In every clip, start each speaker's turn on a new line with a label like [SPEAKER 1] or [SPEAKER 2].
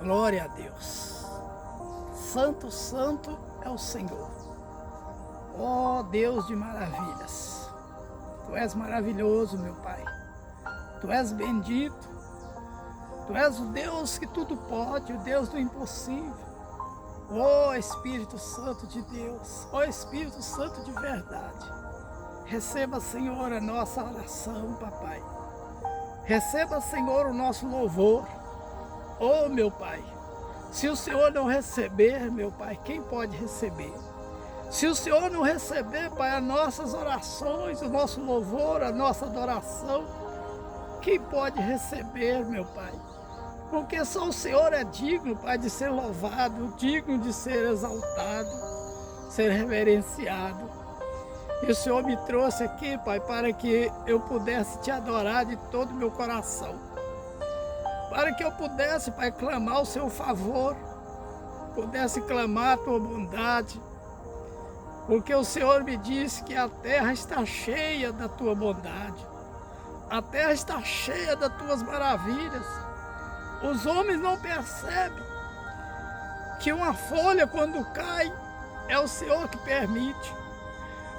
[SPEAKER 1] Glória a Deus. Santo, santo é o Senhor. Ó Deus de maravilhas. Tu és maravilhoso, meu Pai. Tu és bendito. Tu és o Deus que tudo pode, o Deus do impossível. Ó Espírito Santo de Deus. Ó Espírito Santo de verdade. Receba, Senhor, a nossa oração, papai. Receba, Senhor, o nosso louvor. Oh, meu Pai, se o Senhor não receber, meu Pai, quem pode receber? Se o Senhor não receber, Pai, as nossas orações, o nosso louvor, a nossa adoração, quem pode receber, meu Pai? Porque só o Senhor é digno, Pai, de ser louvado, digno de ser exaltado, ser reverenciado. E o Senhor me trouxe aqui, Pai, para que eu pudesse te adorar de todo o meu coração. Para que eu pudesse, Pai, clamar o seu favor, pudesse clamar a tua bondade, porque o Senhor me disse que a terra está cheia da tua bondade, a terra está cheia das tuas maravilhas. Os homens não percebem que uma folha, quando cai, é o Senhor que permite.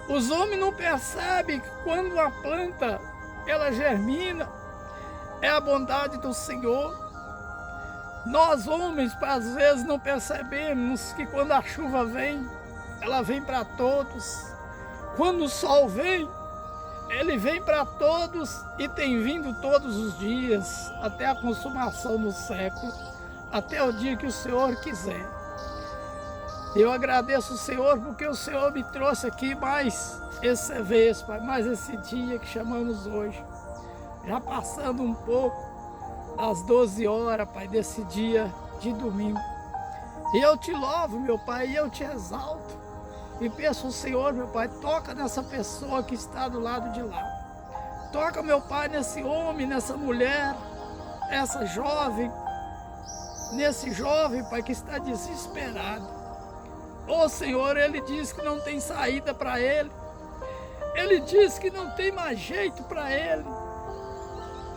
[SPEAKER 1] Os homens não percebem que quando uma planta ela germina, é a bondade do Senhor. Nós homens, às vezes, não percebemos que quando a chuva vem, ela vem para todos. Quando o sol vem, ele vem para todos e tem vindo todos os dias, até a consumação do século, até o dia que o Senhor quiser. Eu agradeço o Senhor porque o Senhor me trouxe aqui mais essa vez, Pai, mais esse dia que chamamos hoje. Já passando um pouco das 12 horas, Pai, desse dia de domingo. E eu te louvo, meu Pai, e eu te exalto. E peço ao Senhor, meu Pai, toca nessa pessoa que está do lado de lá. Toca, meu Pai, nesse homem, nessa mulher, essa jovem, nesse jovem, Pai, que está desesperado. Ô Senhor, ele diz que não tem saída para ele. Ele diz que não tem mais jeito para ele.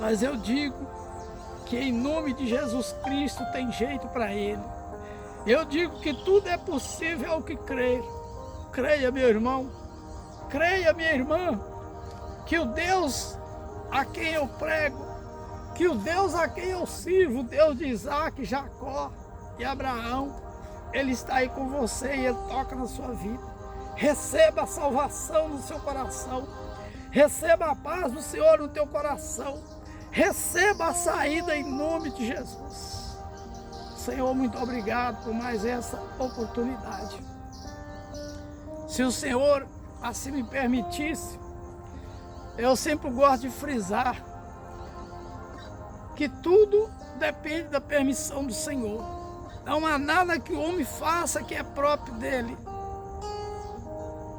[SPEAKER 1] Mas eu digo que em nome de Jesus Cristo tem jeito para ele. Eu digo que tudo é possível ao que crer. Creia, meu irmão. Creia, minha irmã. Que o Deus a quem eu prego, que o Deus a quem eu sirvo, o Deus de Isaac, Jacó e Abraão, Ele está aí com você e Ele toca na sua vida. Receba a salvação no seu coração. Receba a paz do Senhor no teu coração. Receba a saída em nome de Jesus. Senhor, muito obrigado por mais essa oportunidade. Se o Senhor assim me permitisse, eu sempre gosto de frisar que tudo depende da permissão do Senhor. Não há nada que o homem faça que é próprio dele.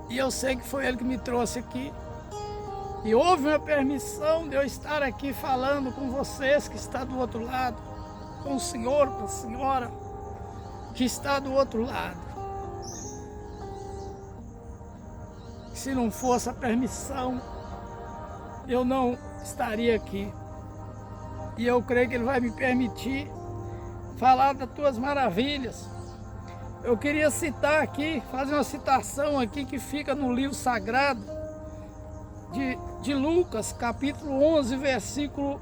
[SPEAKER 1] E eu sei que foi Ele que me trouxe aqui. E houve uma permissão de eu estar aqui falando com vocês que está do outro lado, com o senhor, com a senhora que está do outro lado. Se não fosse a permissão, eu não estaria aqui. E eu creio que Ele vai me permitir falar das tuas maravilhas. Eu queria citar aqui, fazer uma citação aqui que fica no livro sagrado de Lucas, capítulo 11, versículo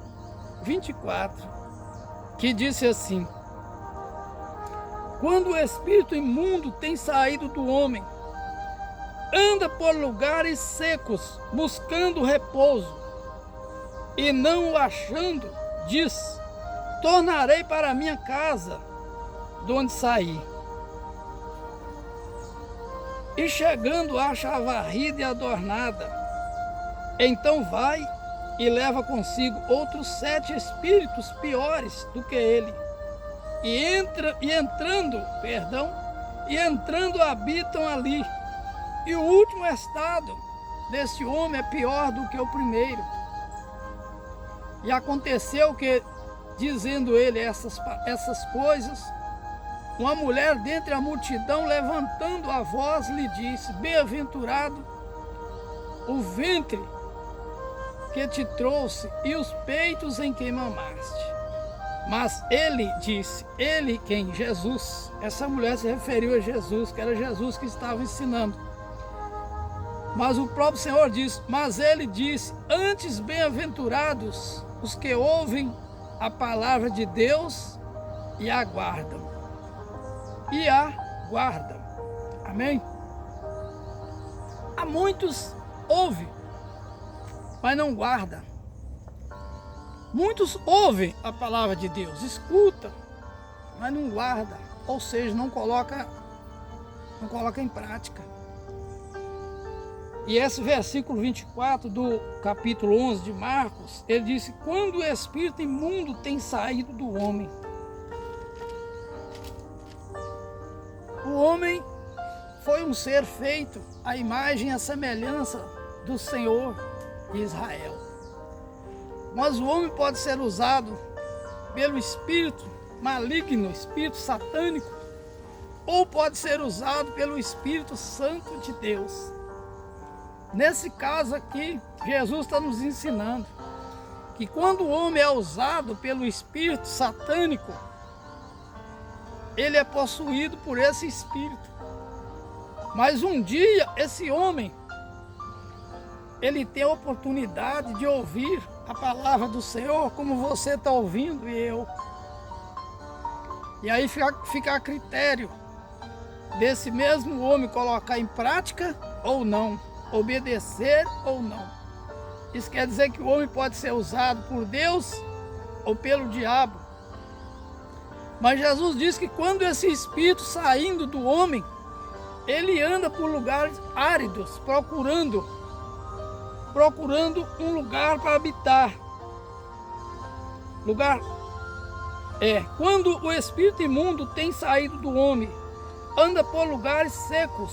[SPEAKER 1] 24, que disse assim: quando o espírito imundo tem saído do homem, anda por lugares secos, buscando repouso, e não o achando, diz: tornarei para a minha casa, de onde saí. E chegando acha a varrida e adornada. Então vai e leva consigo outros 7 espíritos piores do que ele. E entrando habitam ali. E o último estado desse homem é pior do que o primeiro. E aconteceu que, dizendo ele essas coisas, uma mulher dentre a multidão, levantando a voz, lhe disse: bem-aventurado o ventre que te trouxe e os peitos em que mamaste. Mas ele disse, ele quem? Jesus. Essa mulher se referiu a Jesus, que era Jesus que estava ensinando. Mas o próprio Senhor diz, mas ele disse, antes bem-aventurados os que ouvem a palavra de Deus e aguardam. E aguardam. Amém? Há muitos ouvem, mas não guardam. Muitos ouvem a palavra de Deus, escutam, mas não guardam. Ou seja, não coloca em prática. E esse versículo 24 do capítulo 11 de Marcos, ele disse, quando o espírito imundo tem saído do homem. O homem foi um ser feito à imagem e à semelhança do Senhor de Israel. Mas o homem pode ser usado pelo espírito maligno, espírito satânico, ou pode ser usado pelo Espírito Santo de Deus. Nesse caso aqui, Jesus está nos ensinando que quando o homem é usado pelo espírito satânico, ele é possuído por esse espírito. Mas um dia, esse homem, ele tem a oportunidade de ouvir a palavra do Senhor, como você está ouvindo e eu. E aí fica a critério desse mesmo homem colocar em prática ou não, obedecer ou não. Isso quer dizer que o homem pode ser usado por Deus ou pelo diabo. Mas Jesus diz que quando esse espírito saindo do homem, ele anda por lugares áridos, procurando um lugar para habitar. Quando o espírito imundo tem saído do homem, anda por lugares secos,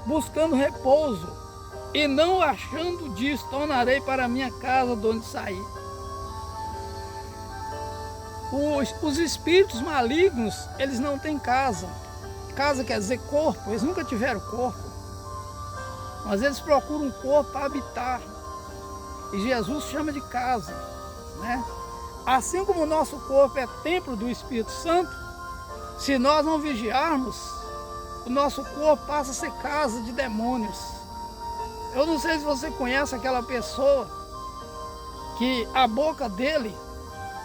[SPEAKER 1] buscando repouso, e não achando disso, tornarei para minha casa de onde saí. Os espíritos malignos, eles não têm casa. Casa quer dizer corpo, eles nunca tiveram corpo. Mas eles procuram um corpo para habitar. E Jesus chama de casa, né? Assim como o nosso corpo é templo do Espírito Santo, se nós não vigiarmos, o nosso corpo passa a ser casa de demônios. Eu não sei se você conhece aquela pessoa que a boca dele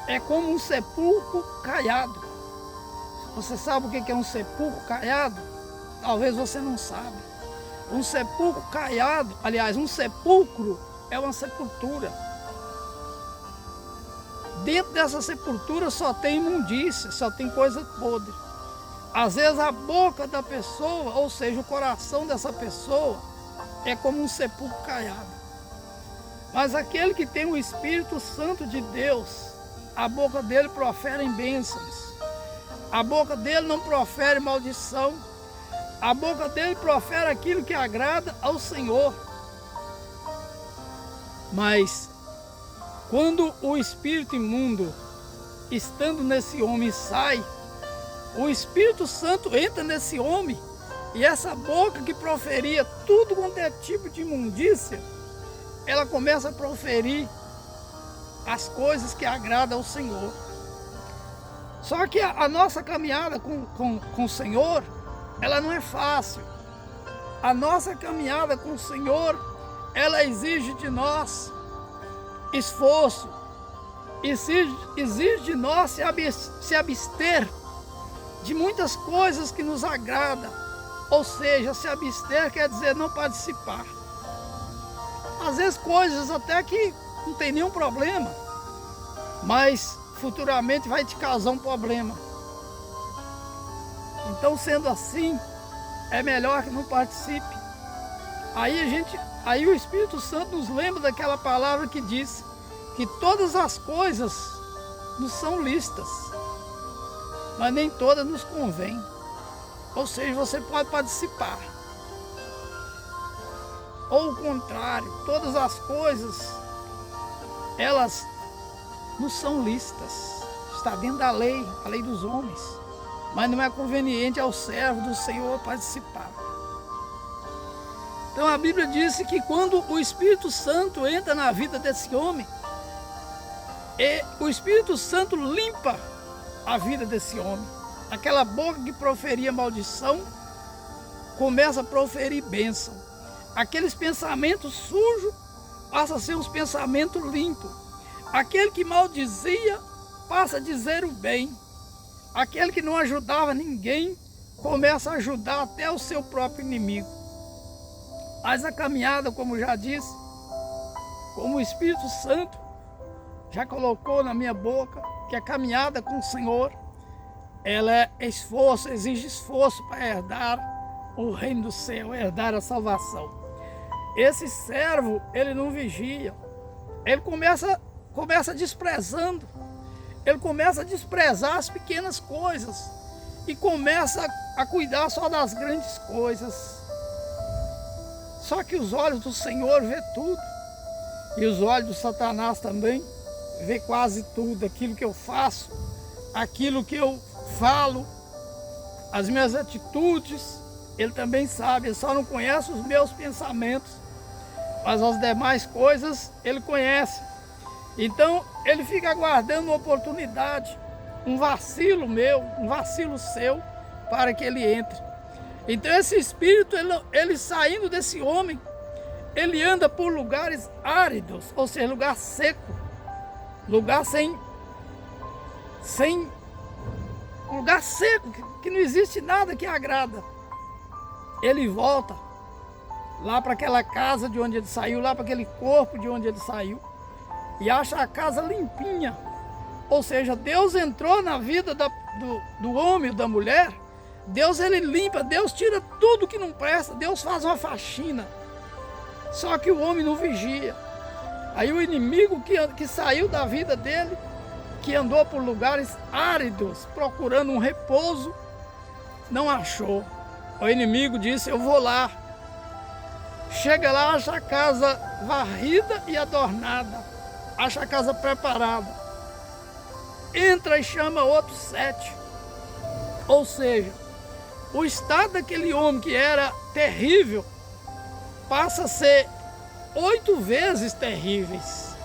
[SPEAKER 1] é como um sepulcro caiado. Você sabe o que é um sepulcro caiado? Talvez você não sabe. Um sepulcro caiado, aliás, um sepulcro é uma sepultura. Dentro dessa sepultura só tem imundícia, só tem coisa podre. Às vezes a boca da pessoa, ou seja, o coração dessa pessoa, é como um sepulcro caiado. Mas aquele que tem o Espírito Santo de Deus, a boca dele profere bênçãos. A boca dele não profere maldição. A boca dele profere aquilo que agrada ao Senhor. Mas quando o espírito imundo, estando nesse homem, sai, o Espírito Santo entra nesse homem, e essa boca que proferia tudo quanto é tipo de imundícia, ela começa a proferir as coisas que agradam ao Senhor. Só que a nossa caminhada com o Senhor, ela não é fácil. A nossa caminhada com o Senhor, ela exige de nós esforço, exige de nós se abster de muitas coisas que nos agradam. Ou seja, se abster quer dizer não participar. Às vezes coisas até que não tem nenhum problema, mas futuramente vai te causar um problema. Então, sendo assim, é melhor que não participe. Aí o Espírito Santo nos lembra daquela palavra que diz que todas as coisas nos são lícitas, mas nem todas nos convêm. Ou seja, você pode participar. Ou o contrário, todas as coisas, elas não são lícitas. Está dentro da lei, a lei dos homens. Mas não é conveniente ao servo do Senhor participar. Então a Bíblia diz que quando o Espírito Santo entra na vida desse homem, E o Espírito Santo limpa a vida desse homem. Aquela boca que proferia maldição começa a proferir bênção. Aqueles pensamentos sujos passam a ser uns pensamentos limpos. Aquele que maldizia passa a dizer o bem. Aquele que não ajudava ninguém começa a ajudar até o seu próprio inimigo. Mas a caminhada, como já disse, como o Espírito Santo já colocou na minha boca, que a caminhada com o Senhor, ela é esforço, exige esforço para herdar o reino do céu, herdar a salvação. Esse servo, ele não vigia, ele começa desprezando, ele começa a desprezar as pequenas coisas e começa a cuidar só das grandes coisas. Só que os olhos do Senhor vê tudo, e os olhos do Satanás também vê quase tudo, aquilo que eu faço, aquilo que eu falo, as minhas atitudes, ele também sabe, ele só não conhece os meus pensamentos, mas as demais coisas ele conhece. Então ele fica aguardando uma oportunidade, um vacilo meu, um vacilo seu, para que ele entre. Então esse espírito, ele saindo desse homem, ele anda por lugares áridos, ou seja, lugar seco, lugar sem lugar seco, que não existe nada que agrada. Ele volta lá para aquela casa de onde ele saiu, lá para aquele corpo de onde ele saiu, e acha a casa limpinha. Ou seja, Deus entrou na vida do homem ou da mulher, Deus ele limpa, Deus tira tudo que não presta, Deus faz uma faxina. Só que o homem não vigia. Aí o inimigo que saiu da vida dele, que andou por lugares áridos, procurando um repouso, não achou. O inimigo disse, eu vou lá. Chega lá, acha a casa varrida e adornada, acha a casa preparada. Entra e chama outros 7. Ou seja, o estado daquele homem que era terrível, passa a ser 8 vezes terríveis.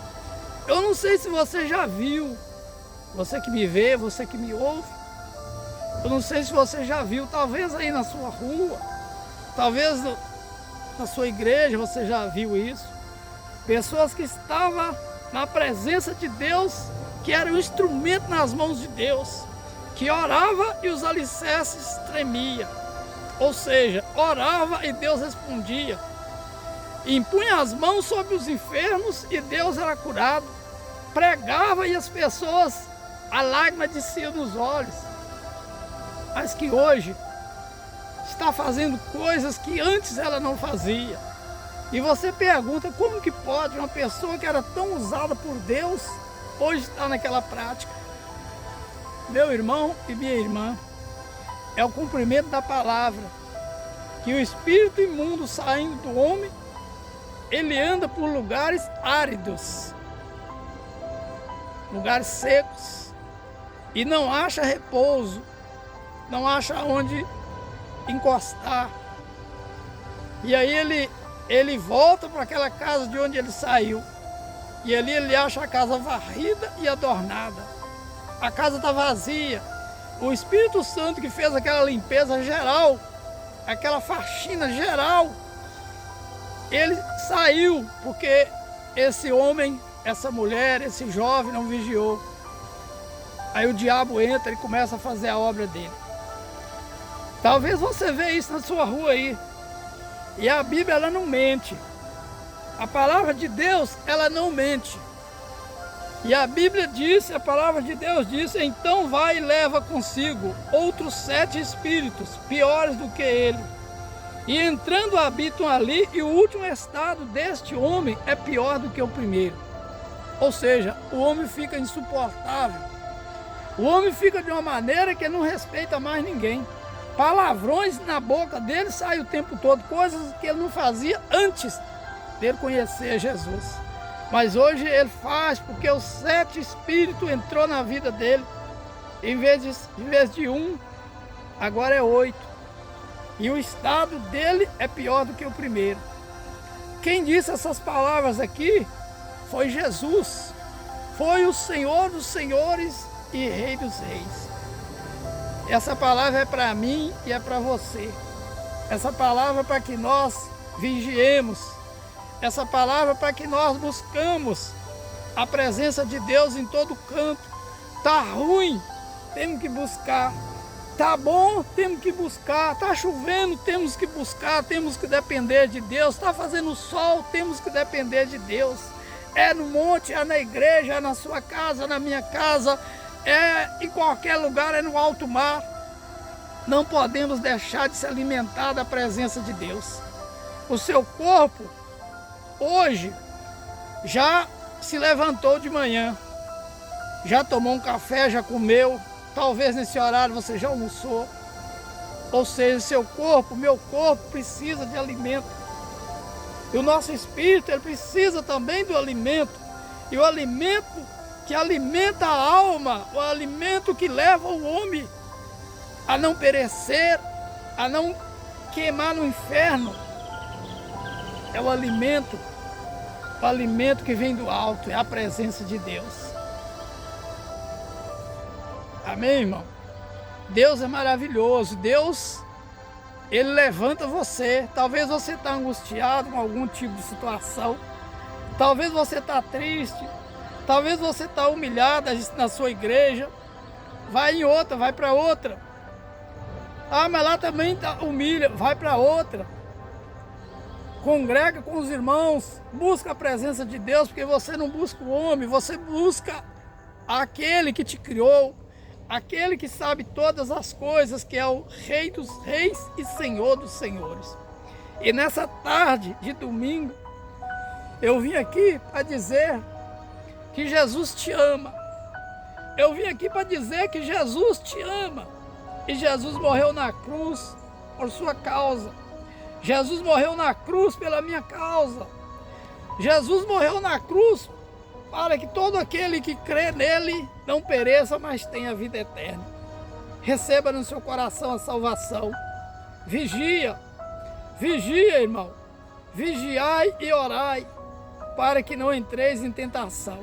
[SPEAKER 1] Eu não sei se você já viu, você que me vê, você que me ouve, eu não sei se você já viu, talvez aí na sua rua, talvez na sua igreja você já viu isso. Pessoas que estavam na presença de Deus, que era um instrumento nas mãos de Deus, que orava e os alicerces tremiam. Ou seja, orava e Deus respondia. Impunha as mãos sobre os enfermos e Deus era curado. Pregava e as pessoas, a lágrima descia dos olhos. Mas que hoje está fazendo coisas que antes ela não fazia. E você pergunta, como que pode uma pessoa que era tão usada por Deus, hoje está naquela prática? Meu irmão e minha irmã, é o cumprimento da palavra, que o espírito imundo saindo do homem, ele anda por lugares áridos, lugares secos, e não acha repouso, não acha onde encostar. E aí ele volta para aquela casa de onde ele saiu, e ali ele acha a casa varrida e adornada. A casa está vazia. O Espírito Santo que fez aquela limpeza geral, aquela faxina geral, ele saiu porque esse homem, essa mulher, esse jovem não vigiou. Aí o diabo entra e começa a fazer a obra dele. Talvez você veja isso na sua rua aí. E a Bíblia, ela não mente. A palavra de Deus, ela não mente. E a Bíblia disse, a palavra de Deus disse, então vai e leva consigo outros 7 espíritos, piores do que ele. E entrando habitam ali, e o último estado deste homem é pior do que o primeiro. Ou seja, o homem fica insuportável. O homem fica de uma maneira que não respeita mais ninguém. Palavrões na boca dele saem o tempo todo, coisas que ele não fazia antes dele conhecer Jesus. Mas hoje ele faz porque os 7 espíritos entrou na vida dele. Em vez de 1, agora é 8. E o estado dele é pior do que o primeiro. Quem disse essas palavras aqui foi Jesus. foi o Senhor dos senhores e Rei dos reis. Essa palavra é para mim e é para você. Essa palavra é para que nós vigiemos. Essa palavra é para que nós buscamos a presença de Deus em todo canto. Tá ruim, temos que buscar. Tá bom, temos que buscar. Tá chovendo, temos que buscar. Temos que depender de Deus. Tá fazendo sol, temos que depender de Deus. É no monte, é na igreja, é na sua casa, na minha casa, é em qualquer lugar, é no alto mar. Não podemos deixar de se alimentar da presença de Deus. O seu corpo, hoje, já se levantou de manhã, já tomou um café, já comeu, talvez nesse horário você já almoçou. Ou seja, seu corpo, meu corpo precisa de alimento. E o nosso espírito, ele precisa também do alimento. E o alimento que alimenta a alma, o alimento que leva o homem a não perecer, a não queimar no inferno, é o alimento que vem do alto, é a presença de Deus. Amém, irmão? Deus é maravilhoso. Deus, Ele levanta você. Talvez você está angustiado com algum tipo de situação. Talvez você está triste. Talvez você está humilhado na sua igreja. Vai em outra, vai para outra. Ah, mas lá também humilha. Vai para outra. Congrega com os irmãos. Busca a presença de Deus, porque você não busca o homem. Você busca aquele que te criou. Aquele que sabe todas as coisas, que é o Rei dos reis e Senhor dos senhores. E nessa tarde de domingo, eu vim aqui para dizer que Jesus te ama. Eu vim aqui para dizer que Jesus te ama. E Jesus morreu na cruz por sua causa. Jesus morreu na cruz pela minha causa. Jesus morreu na cruz para que todo aquele que crê nele não pereça, mas tenha vida eterna. Receba no seu coração a salvação. Vigia, vigia, irmão. Vigiai e orai, para que não entreis em tentação.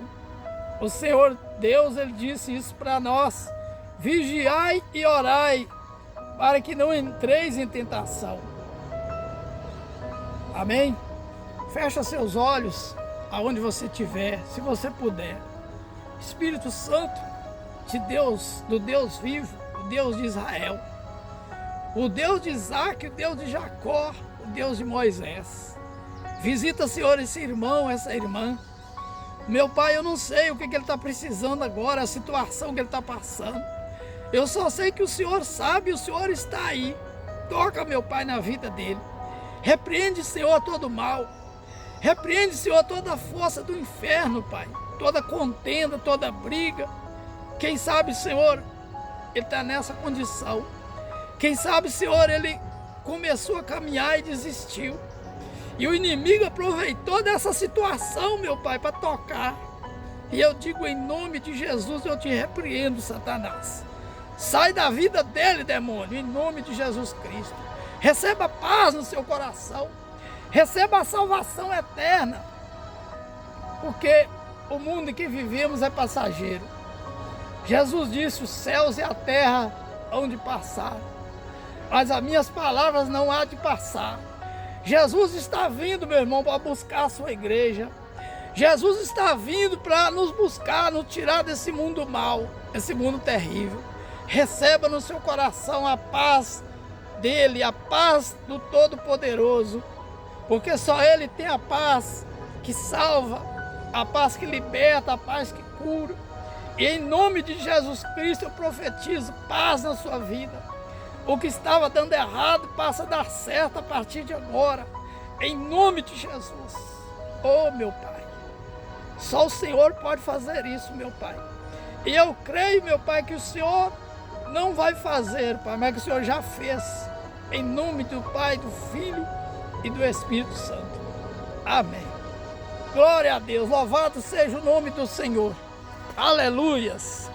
[SPEAKER 1] O Senhor Deus, Ele disse isso para nós. Vigiai e orai, para que não entreis em tentação. Amém? Fecha seus olhos aonde você estiver, se você puder. Espírito Santo de Deus, do Deus vivo, o Deus de Israel, o Deus de Isaac, o Deus de Jacó, o Deus de Moisés. Visita, Senhor, esse irmão, essa irmã. Meu Pai, eu não sei o que ele está precisando agora, a situação que ele está passando. Eu só sei que o Senhor sabe, o Senhor está aí. Toca, meu Pai, na vida dele. Repreende, Senhor, todo mal. Repreende, Senhor, toda a força do inferno, Pai. Toda contenda, toda briga. Quem sabe, Senhor, ele está nessa condição. Quem sabe, Senhor, ele começou a caminhar e desistiu. E o inimigo aproveitou dessa situação, meu Pai, para tocar. E eu digo em nome de Jesus, eu te repreendo, Satanás. Sai da vida dele, demônio, em nome de Jesus Cristo. Receba paz no seu coração. Receba a salvação eterna, porque o mundo em que vivemos é passageiro. Jesus disse, os céus e a terra hão de passar, mas as minhas palavras não há de passar. Jesus está vindo, meu irmão, para buscar a sua igreja. Jesus está vindo para nos buscar, nos tirar desse mundo mau, desse mundo terrível. Receba no seu coração a paz dele, a paz do Todo-Poderoso. Porque só Ele tem a paz que salva, a paz que liberta, a paz que cura. E em nome de Jesus Cristo eu profetizo paz na sua vida. O que estava dando errado passa a dar certo a partir de agora. Em nome de Jesus. Oh, meu Pai. Só o Senhor pode fazer isso, meu Pai. E eu creio, meu Pai, que o Senhor não vai fazer, Pai, mas que o Senhor já fez. Em nome do Pai, do Filho e do Espírito Santo. Amém. Glória a Deus, louvado seja o nome do Senhor. Aleluias.